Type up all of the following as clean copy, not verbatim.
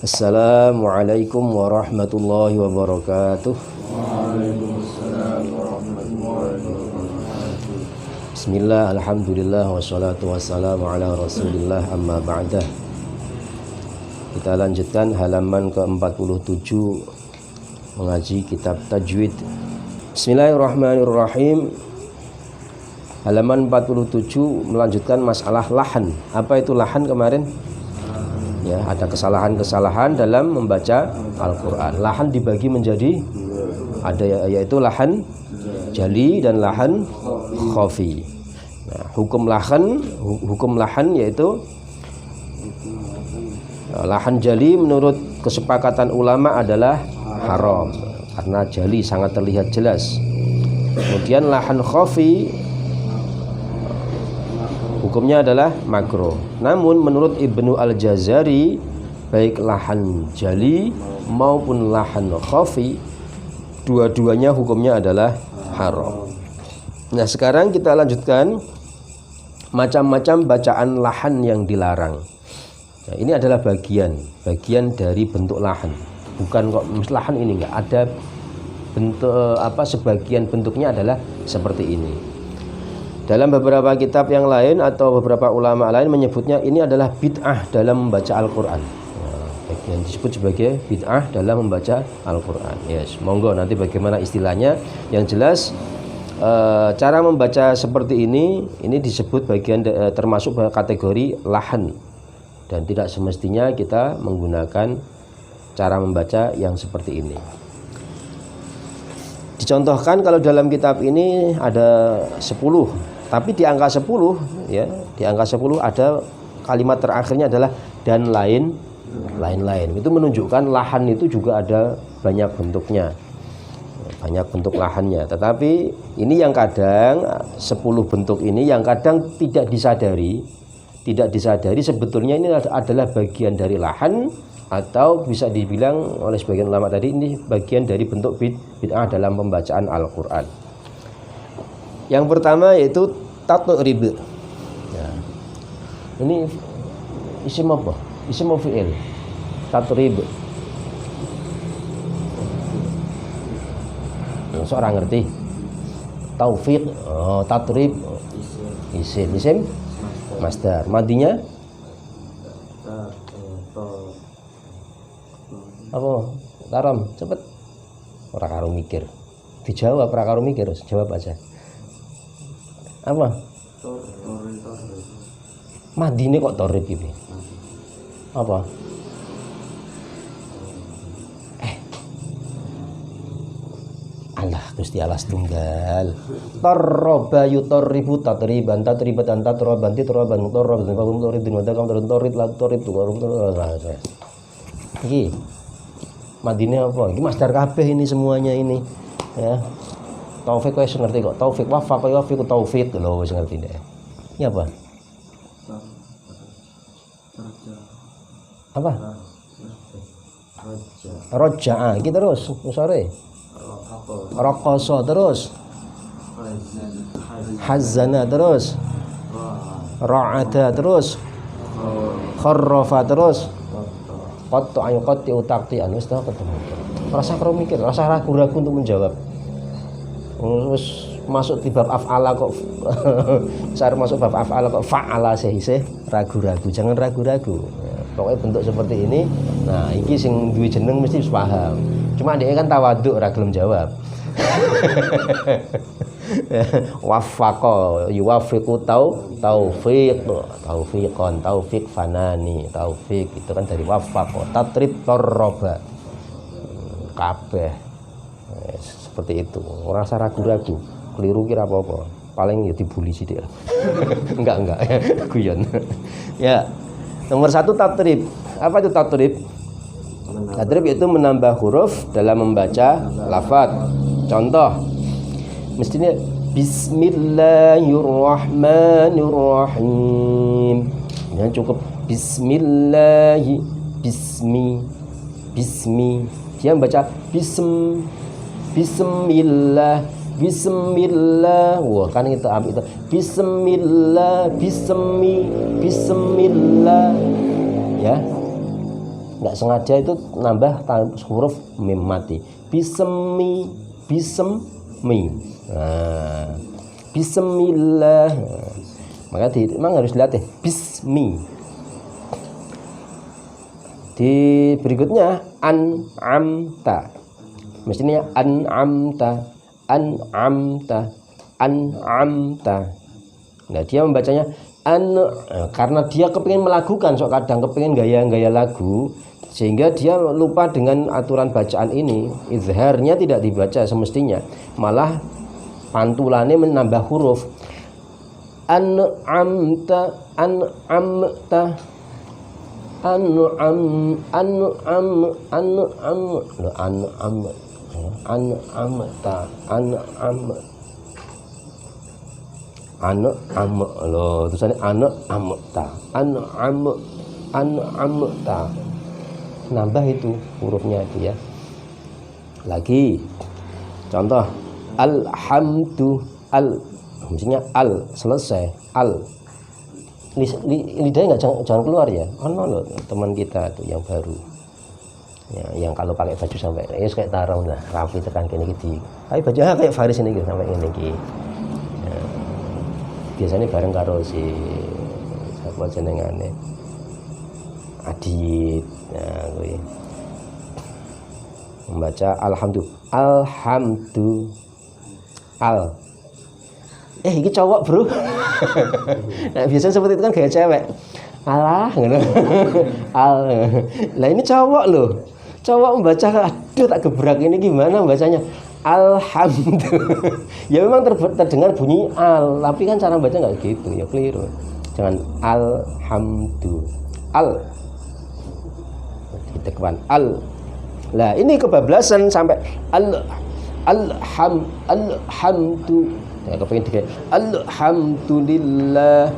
Assalamualaikum warahmatullahi wabarakatuh. Waalaikumsalam warahmatullahi wabarakatuh. Bismillah, alhamdulillah, wassalatu wassalamu ala rasulillah, amma ba'dah. Kita lanjutkan halaman ke-47 mengaji kitab tajwid. Bismillahirrahmanirrahim. Halaman 47 melanjutkan masalah lahan. Apa itu lahan kemarin? Ya, ada kesalahan-kesalahan dalam membaca Al-Quran. Lahan dibagi menjadi ada yaitu lahan jali dan lahan khafi. Nah, hukum lahan yaitu lahan jali menurut kesepakatan ulama adalah haram karena jali sangat terlihat jelas. Kemudian lahan khafi hukumnya adalah makruh. Namun menurut Ibnu Al-Jazari, baik lahan jali maupun lahan khafi, dua-duanya hukumnya adalah haram. Nah, sekarang kita lanjutkan macam-macam bacaan lahan yang dilarang. Nah, ini adalah bagian dari bentuk lahan. Bukan kok lahan ini enggak ada bentuk sebagian bentuknya adalah seperti ini. Dalam beberapa kitab yang lain atau beberapa ulama lain menyebutnya ini adalah bid'ah dalam membaca Al-Quran. Yang disebut sebagai bid'ah dalam membaca Al-Quran. Yes, monggo nanti bagaimana istilahnya. Yang jelas cara membaca seperti ini disebut bagian termasuk kategori lahan. Dan tidak semestinya kita menggunakan cara membaca yang seperti ini. Dicontohkan kalau dalam kitab ini ada 10. Tapi di angka 10 ya, di angka 10 ada kalimat terakhirnya adalah dan lain-lain. Itu menunjukkan lahan itu juga ada banyak bentuknya. Banyak bentuk lahannya. Tetapi ini yang kadang 10 bentuk ini yang kadang tidak disadari sebetulnya ini adalah bagian dari lahan atau bisa dibilang oleh sebagian ulama tadi ini bagian dari bentuk bid'ah dalam pembacaan Al-Quran. Yang pertama yaitu tatrib. Ya. Ini isim apa? Isim fi'il. Tatrib. Seorang ngerti? Taufik. Oh, tatrib. Isim masdar. Madinya? Apa? Taram, cepet. Ora karo mikir. Dijawab ora karo mikir, jawab aja. Apa? Madine kok torib iki? Apa? Allah Gusti Allah tunggal. Tarroba yutorribu tatriban tatribatan tatroban titroban mutorroban kagum toridin wadakam torid torib iki madine apa? Iki masdar kabeh ini semuanya ini ya. Taufik wis ngerti kok. Taufik wafaq ya wafiq taufik lho wis ngerti deh. Ini apa? Apa? Roja'a. Iki terus sore. Raqasa terus. Hazana terus. Ra'ada terus. Kharrafa terus. Qattu ayu qatti utaqti'an wis ta ketemu. Rasa karo mikir, rasa ragu-ragu untuk menjawab. Terus masuk di bab af'ala kok saya masuk bab af'ala kok fa'ala sih ragu-ragu, jangan ragu-ragu ya, pokoknya bentuk seperti ini. Nah iki sing duwe jeneng mesti paham, cuma dia kan tawaduk ora gelem jawab. Wafaqa yuwafiqu taufiqan taufik fanani taufik itu kan dari wafaqa tatrib tarroba kabeh seperti itu. Rasa ragu-ragu, keliru kira apa-apa. Paling ya dibully sih dia. enggak guyon. Ya. Nomor 1 tatrib. Apa itu tatrib? Tatrib itu menambah huruf dalam membaca lafaz. Contoh mestinya bismillahirrahmanirrahim. Ya cukup bismi. Dia membaca Bismillah. Wah, kan kita ambil itu. Bismillah. Ya. nggak sengaja itu nambah huruf mim mati. Bismi. Nah, bismillah. Maka memang harus dilatih bismi. Di berikutnya an'amta. Mestinya an'amta. Nah, dia membacanya karena dia kepingin melakukan, kadang kepingin gaya-gaya lagu, sehingga dia lupa dengan aturan bacaan ini. Izharnya tidak dibaca semestinya, malah pantulannya menambah huruf. An'amta. Loh, tulisannya an'amta. Nambah itu hurufnya itu ya. Lagi contoh alhamdu maksudnya selesai lidahnya jangan keluar ya. Loh, teman kita tuh yang baru ya, yang kalau pakai baju sampai kayak tarung lah rapi tekan gini gitu. Tapi baju kayak Faris ini gitu sampai ini gitu. Ya, biasanya bareng karo si siapa jenengane Adit. Nah, gue membaca alhamdu ini cowok bro. Nah, biasanya seperti itu kan gaya cewek. Alah gitu. Lah ini cowok loh. Cowok membaca, aduh tak gebrak ini gimana bacanya? Alhamdu. Ya memang terdengar bunyi al, tapi kan cara baca nggak gitu, ya keliru. Jangan alhamdu. Ditekan al. Lah ini kebablasan sampai alhamdu. Ya kepengen dikit alhamdulillah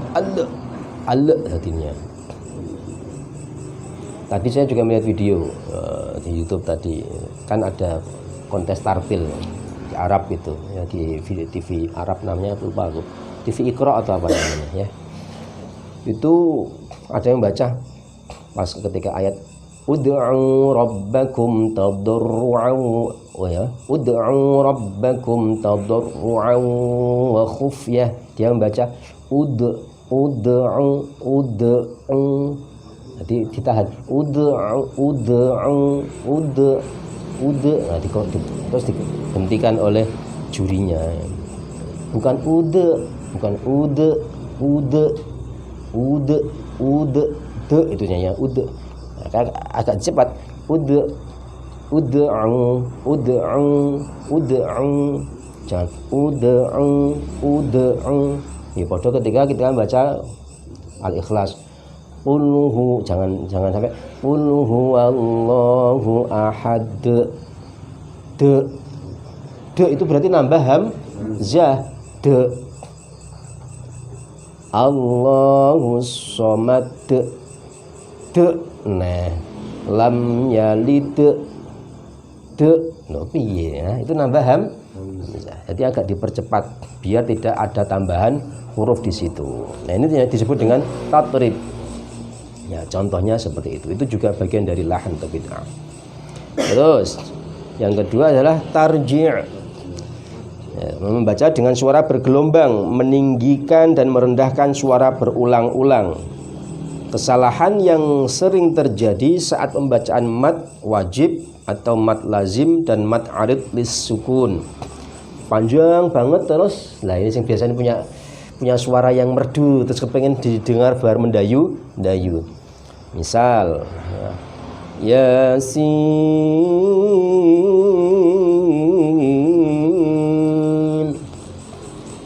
artinya. Tadi saya juga melihat video di YouTube tadi, kan ada kontes tartil di Arab itu ya, di video TV Arab namanya lupa aku, TV Iqra atau apa namanya ya. Itu ada yang baca pas ketika ayat ud'u rabbakum tadarru'an ud'u rabbakum tadarru'an wa khufyah. Dia membaca ud'u. Jadi ditahan ud'u. Nah, terus dihentikan oleh jurinya. Bukan itunya ya agak cepat ud'u jangan ud'u ya pada ketika kita baca Al-Ikhlas jangan sampai qul huwallahu ahad. De itu berarti nambah hamzah. Allahus somad. Nah, lam yalid. Piye ya? Itu nambah hamzah. Jadi agak dipercepat biar tidak ada tambahan huruf di situ. Nah, ini disebut dengan tatrib. Ya, contohnya seperti itu. Itu juga bagian dari lahan atau bid'ah. Terus yang kedua adalah tarji'. Ya, membaca dengan suara bergelombang, meninggikan dan merendahkan suara berulang-ulang. Kesalahan yang sering terjadi saat pembacaan mat wajib atau mat lazim dan mat arid lis sukun. Panjang banget terus. Lah ini yang biasanya punya suara yang merdu terus kepengen didengar bar mendayu. Misal Yasin.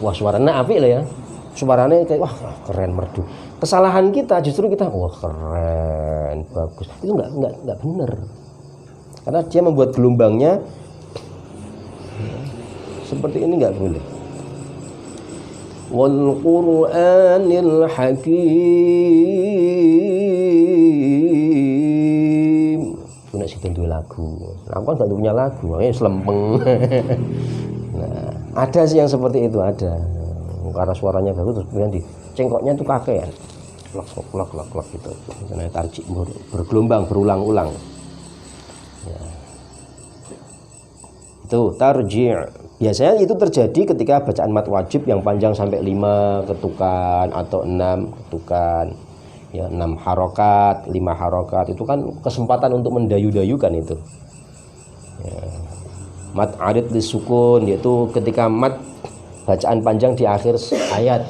Wah, suaranya apik lah ya. Suaranya kayak wah keren merdu. Kesalahan kita justru kita wah keren, bagus. Itu enggak benar. Karena dia membuat gelombangnya seperti ini enggak boleh. Wal Qur'anil Hakim. Punya situ lagu. Aku kan enggak punya lagu, makanya selempeng. Nah, ada sih yang seperti itu ada. Karena suaranya bagus terus kemudian dicengkoknya itu kakean. klok gitu. Karena tarji bergelombang berulang-ulang. Ya. Itu tarji'. Biasanya itu terjadi ketika bacaan mat wajib yang panjang sampai 5 ketukan atau 6 ketukan. Ya, 6 harokat, 5 harokat itu kan kesempatan untuk mendayu-dayukan itu. Ya. Mat arid lisukun yaitu ketika mat bacaan panjang di akhir ayat.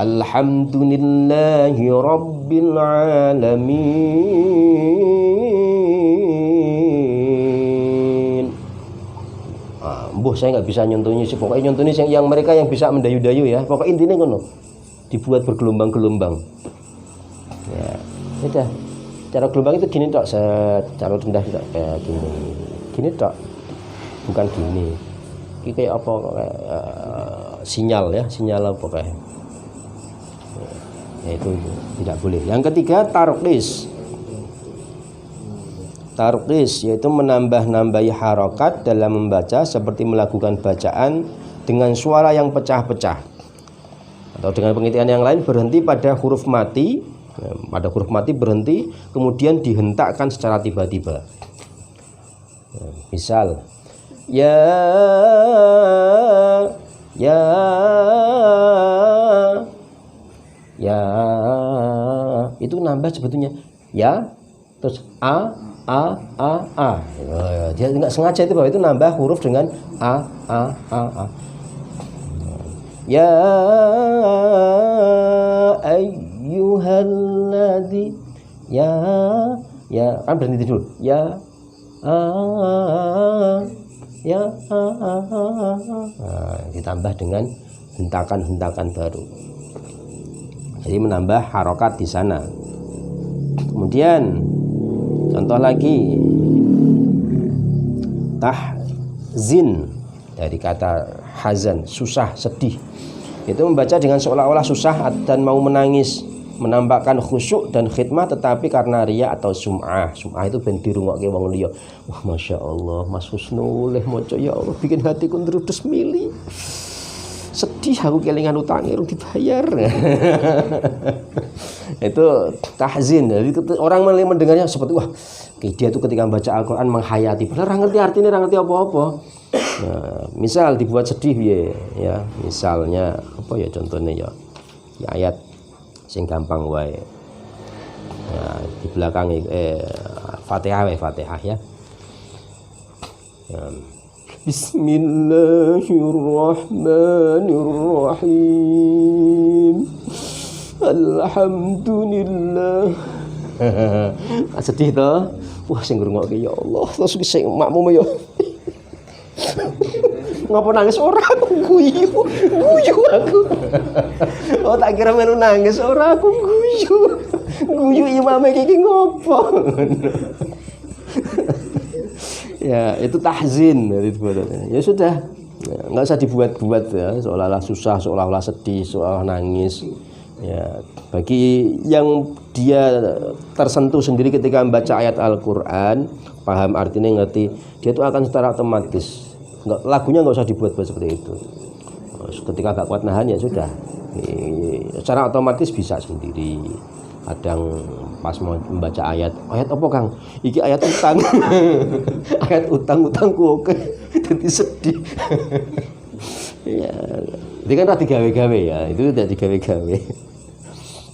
Alhamdulillahi rabbil alamin. Saya nggak bisa nyontohnya sih. Pokoknya nyontohnya yang mereka yang bisa mendayu-dayu ya. Pokoknya intinya ngono. Dibuat bergelombang-gelombang. Ya, udah. Cara gelombang itu gini tok, secara rendah tidak kayak gini. Gini tok. Bukan gini. Ini kayak apa sinyal ya, sinyal apa kayak. Ya, itu tidak boleh. Yang ketiga tarqis. Tarqis yaitu menambah-nambahi harokat dalam membaca seperti melakukan bacaan dengan suara yang pecah-pecah. Atau dengan pengertian yang lain berhenti pada huruf mati, pada huruf mati berhenti kemudian dihentakkan secara tiba-tiba. Misal ya itu nambah sebetulnya ya terus a. Dia nggak sengaja itu bahwa itu nambah huruf dengan a. Ya ayyuhalladzi ya kan berhenti dulu ya ditambah dengan hentakan-hentakan baru. Jadi menambah harokat di sana. Kemudian contoh lagi tahzin dari kata hazan, susah, sedih. Itu membaca dengan seolah-olah susah dan mau menangis, menampakkan khusyuk dan khidmah tetapi karena riya atau sum'ah. Sum'ah itu ben dirungokke wong liya. Wah, Masya Allah, Mas Husnul maca ya Allah bikin hatiku ndrudus mili. Sedih aku kelingan utang urung dibayar. Itu tahzin. Jadi orang mendengarnya seperti wah, dia itu ketika membaca Al-Qur'an menghayati. Benar ngerti artinya, ngerti apa-apa. Nah, misal dibuat sedih ya. Misalnya apa ya contohnya ya. Ya ayat sing gampang wae. Ya, di belakang Fatihah ya. Ya. Bismillahirrahmanirrahim. Alhamdulillah. Sedih toh? Wah sing ngrungokke ya Allah, terus sing makmum ya. Ngapa nangis ora aku guyu aku. Oh tak kira melu nangis ora aku guyu imame iki ngopo. Ya itu tahzin ya sudah nggak usah dibuat-buat ya seolah-olah susah, seolah-olah sedih, seolah nangis ya. Bagi yang dia tersentuh sendiri ketika membaca ayat Al-Quran, paham artinya, ngerti, dia itu akan secara otomatis lagunya nggak usah dibuat-buat seperti itu. Ketika gak kuat nahan ya sudah, secara otomatis bisa sendiri. Kadang pas mau membaca ayat apa Kang? Iki ayat utang. Ayat utang-utangku oke. Jadi sedih. Ya, itu kan tadi gawe-gawe ya. Itu tidak digawe-gawe.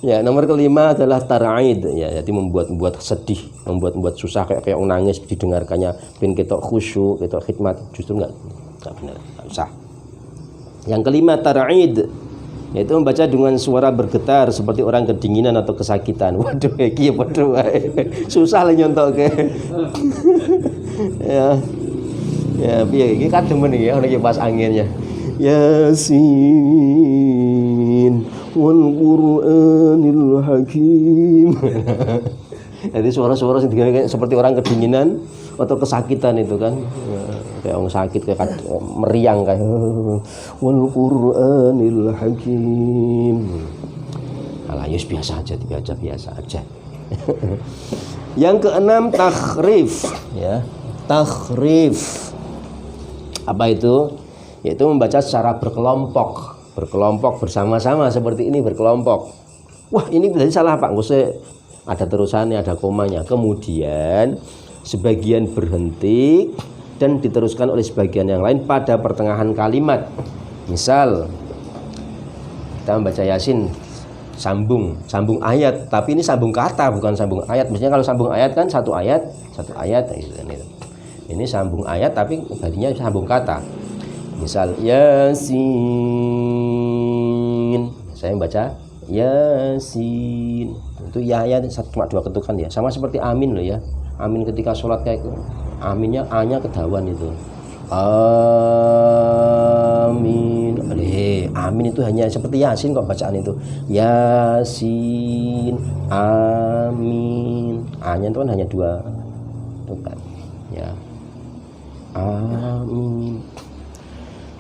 Ya, nomor kelima adalah tar'id ya, jadi membuat sedih, membuat susah kayak nangis didengarkannya ben ketok khusyuk, ketok khidmat, justru enggak benar, enggak usah. Yang kelima tar'id, yaitu membaca dengan suara bergetar seperti orang kedinginan atau kesakitan. Waduh, iki padha wae. Susah lah nyontokke. Ya. Ya, piye iki kadhemen iki ana iki pas anginnya. Yasin wal Qur'anil Hakim. Jadi suara-suara yang seperti orang kedinginan atau kesakitan itu kan, kayak orang sakit kayak meriang kayak wal Qur'anil Hakim. Alah yus biasa aja, biasa aja. Yang keenam takhrif ya. Takhrif apa itu? Yaitu membaca secara berkelompok bersama-sama seperti ini berkelompok. wah ini berarti salah Pak, nggak usah ada terusannya, ada komanya. Kemudian sebagian berhenti dan diteruskan oleh sebagian yang lain pada pertengahan kalimat. Misal kita membaca Yasin sambung ayat, tapi ini sambung kata bukan sambung ayat. Maksudnya kalau sambung ayat kan satu ayat gitu. Ini sambung ayat tapi tadinya sambung kata. Misal Yasin, saya membaca Yasin, itu ya cuma 2 ketukan ya, sama seperti amin loh ya. Amin ketika sholat kayak itu, aminnya A-nya kedawan itu. Amin. Amin itu hanya seperti Yasin kok bacaan itu. Yasin, amin. A-nya itu kan hanya 2 ketukan ya. Amin.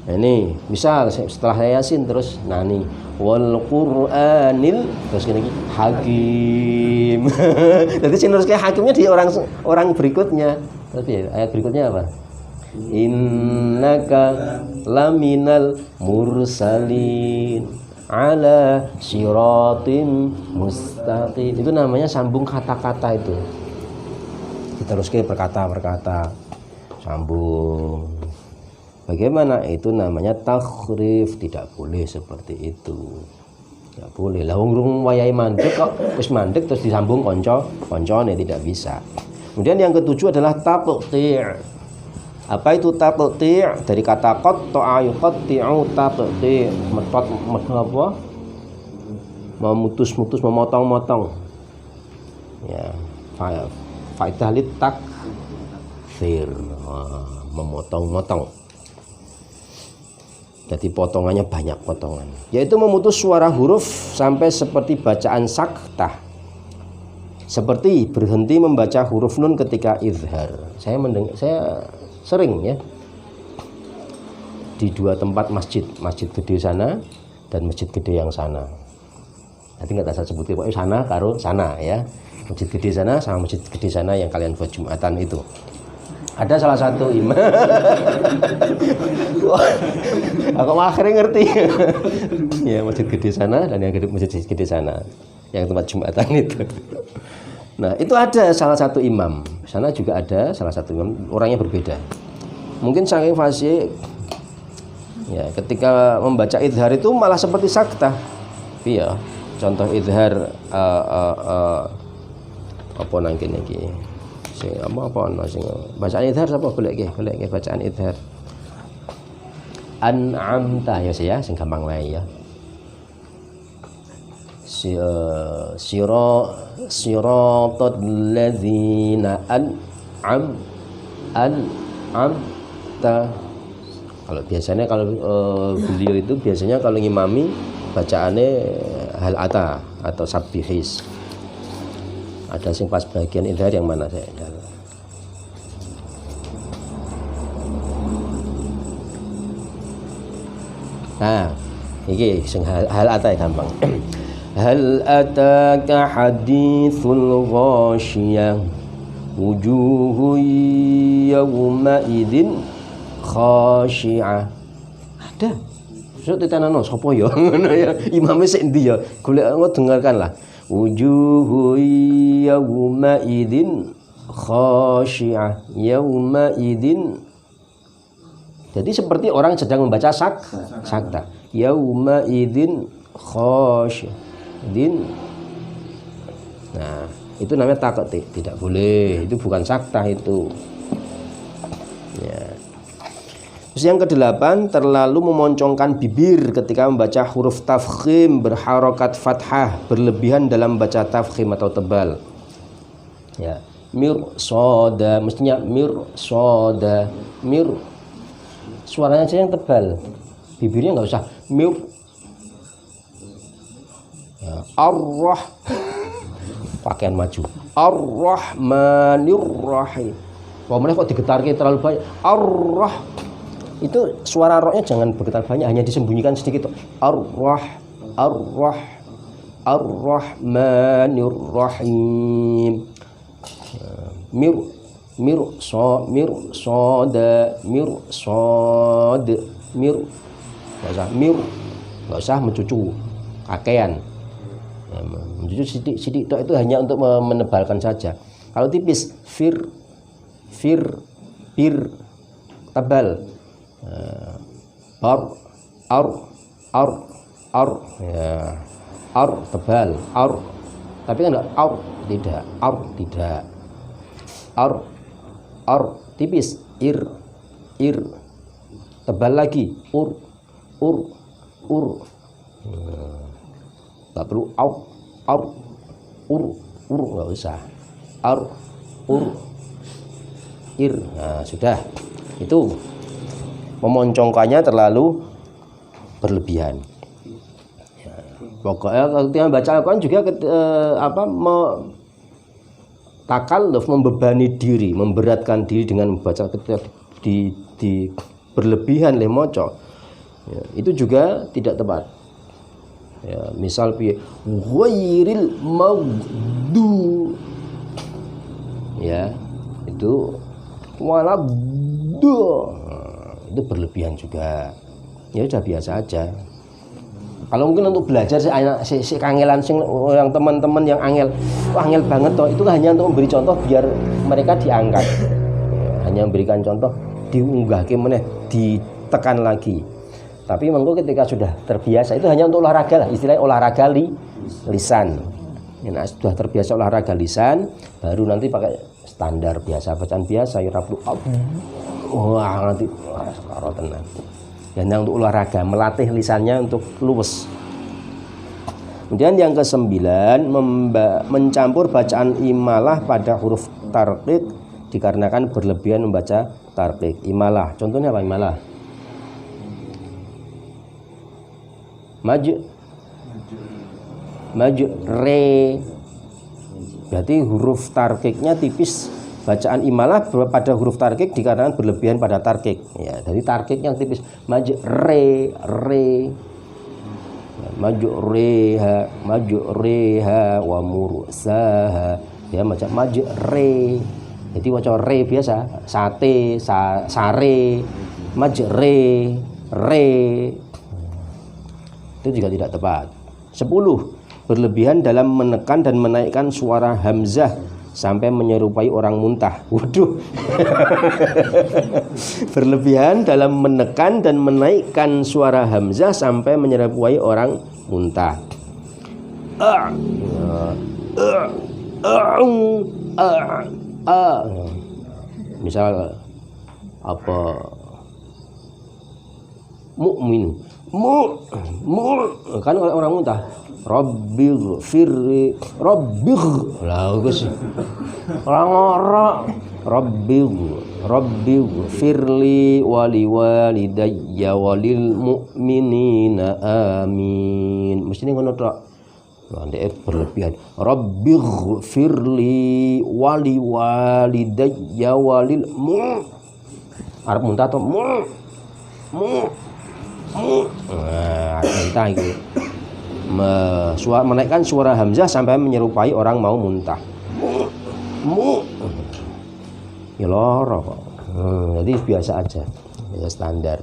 Nah, ini misal setelah Yasin terus nih wal Qur'anil terus gini hakim. Jadi sinus kayak hakimnya di orang berikutnya. Tapi ayat berikutnya apa? Innaka laminal mursalin ala siratin mustaqim. Itu namanya sambung kata-kata itu. Diteruskan berkata-berkata sambung. Bagaimana? Itu namanya takhrif, tidak boleh seperti itu. Tidak boleh. Lah wong wayahe mandek kok wis mandek terus disambung koncone tidak bisa. Kemudian yang ketujuh adalah taqti'. Apa itu taqti'? Dari kata qatta'a yuqatti'u taqti'. Apa? Memutus-mutus, memotong-motong. Ya, faedah lit takfir. Memotong-motong. Jadi potongannya banyak potongan, yaitu memutus suara huruf sampai seperti bacaan saktah, seperti berhenti membaca huruf nun ketika izhar. Saya sering ya di 2 tempat masjid gede sana dan masjid gede yang sana. Nanti nggak saya sebutin pokoknya sana karo sana ya, masjid gede sana sama masjid gede sana yang kalian buat Jumatan itu. Ada salah satu imam. Aku akhirnya ngerti. Ya, masjid gede sana dan yang masjid gede sana, yang tempat Jumatan itu. Nah, itu ada salah satu imam. Sana juga ada salah satu imam, orangnya berbeda. Mungkin saking fasih ya, ketika membaca idhar itu malah seperti saktah. Iya, contoh idhar apa nang kene iki. Sing apa sing bacaan idhar sapa golek bacaan idhar. An'amta ya saya sing gampang wae ya. Siratal ladzina an'amta. Kalau biasanya beliau itu biasanya kalau ngimami bacaannya hal ata atau sabbihis. Ada sing pas bagian idhar yang mana saya ingat. Nah, iki sing hal ata gampang. Hal ataka hadithul ghasyiyah wujuhu yawma idzin khashi'ah. Ada. Sok ditanano sapa ya ngono ya. Imame sik endi ya? Golek dengarkanlah. Wujuhu yawma idzin khashi'ah yawma idzin. Jadi seperti orang sedang membaca sakta. Yawma idzin khashi'ah. Nah, itu namanya taqti, tidak boleh. Itu bukan saktah itu. Ya. Terus yang ke-8, terlalu memoncongkan bibir ketika membaca huruf tafkhim berharokat fathah, berlebihan dalam baca tafkhim atau tebal. Ya, mirsoda, mestinya mirsoda, suaranya saja yang tebal, bibirnya nggak usah mir. Ya, arrah, pakaian maju, arrahmanirrahim. Pokoknya kok digetarkan terlalu banyak, arrah. Itu suara rohnya jangan bergetar banyak, hanya disembunyikan sedikit. Arrahmanirrahim. Nggak usah mencucu kakean. Jadi sidik tok itu hanya untuk menebalkan saja. Kalau tipis fir, bir, tebal. Ar, ya. Ar tebal, ar. Tapi kan enggak tidak, tidak. Ar tipis, ir, tebal lagi, ur. Enggak perlu ur, enggak usah. Ur, ir. Nah, sudah. Itu memoncongkannya terlalu berlebihan. Ya, pokoknya ketika baca Al-Quran juga takalluf, membebani diri, memberatkan diri dengan membaca ketika di berlebihan le moco. Ya, itu juga tidak tepat. Ya, misal ghairil maghdu, ya itu waladu, itu berlebihan juga. Ya udah biasa aja. Kalau mungkin untuk belajar si kangelan yang teman-teman yang angel banget toh, itu hanya untuk memberi contoh biar mereka diangkat. Ya, hanya memberikan contoh, diunggahke meneh, ditekan lagi. Tapi mengko ketika sudah terbiasa, itu hanya untuk olahraga lah, istilahnya olahraga lisan. Ya, sudah terbiasa olahraga lisan, baru nanti pakai standar biasa, bacaan biasa, ya perlu wah nanti sekarang tenang. Dan yang untuk olahraga, melatih lisannya untuk luwes. Kemudian yang ke-9, mencampur bacaan imalah pada huruf tarqiq dikarenakan berlebihan membaca tarqiq. Imalah, contohnya apa imalah? Maju, re. Berarti huruf tarqiqnya tipis. Bacaan imalah pada huruf tarqiq dikarenakan berlebihan pada tarqiq. Ya, dari tarqiq yang tipis. Maju, re. Maju, reha, wa mursaha. Ya, macam maju, re. Jadi macam re biasa. Sate, sare. Maju, re. Itu juga tidak tepat. 10. Berlebihan dalam menekan dan menaikkan suara hamzah sampai menyerupai orang muntah. Waduh. Berlebihan dalam menekan dan menaikkan suara hamzah sampai menyerupai orang muntah. Misal apa? Mukmin. Kan orang muntah. Rabbighfirli, lah Gus. Orang Rabbighfirli wali walidayya walil mu'minina amin. Mesti ngono tok. Lah ndek berlebihan. Rabbighfirli wali walidayya walil arep muntah to muntah itu. Menaikkan suara hamzah sampai menyerupai orang mau muntah. Ya loro kok. Jadi biasa aja, ya standar.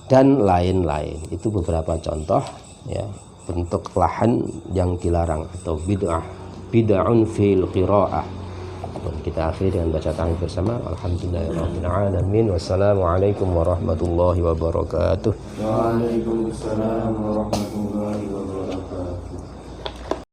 Dan lain-lain. Itu beberapa contoh ya bentuk lahan yang dilarang atau bid'ahun fil qiraah. Kita akhiri dengan baca tahmid bersama. Alhamdulillahirabbil alamin. Wassalamualaikum warahmatullahi wabarakatuh. Waalaikumsalam warahmatullahi wabarakatuh.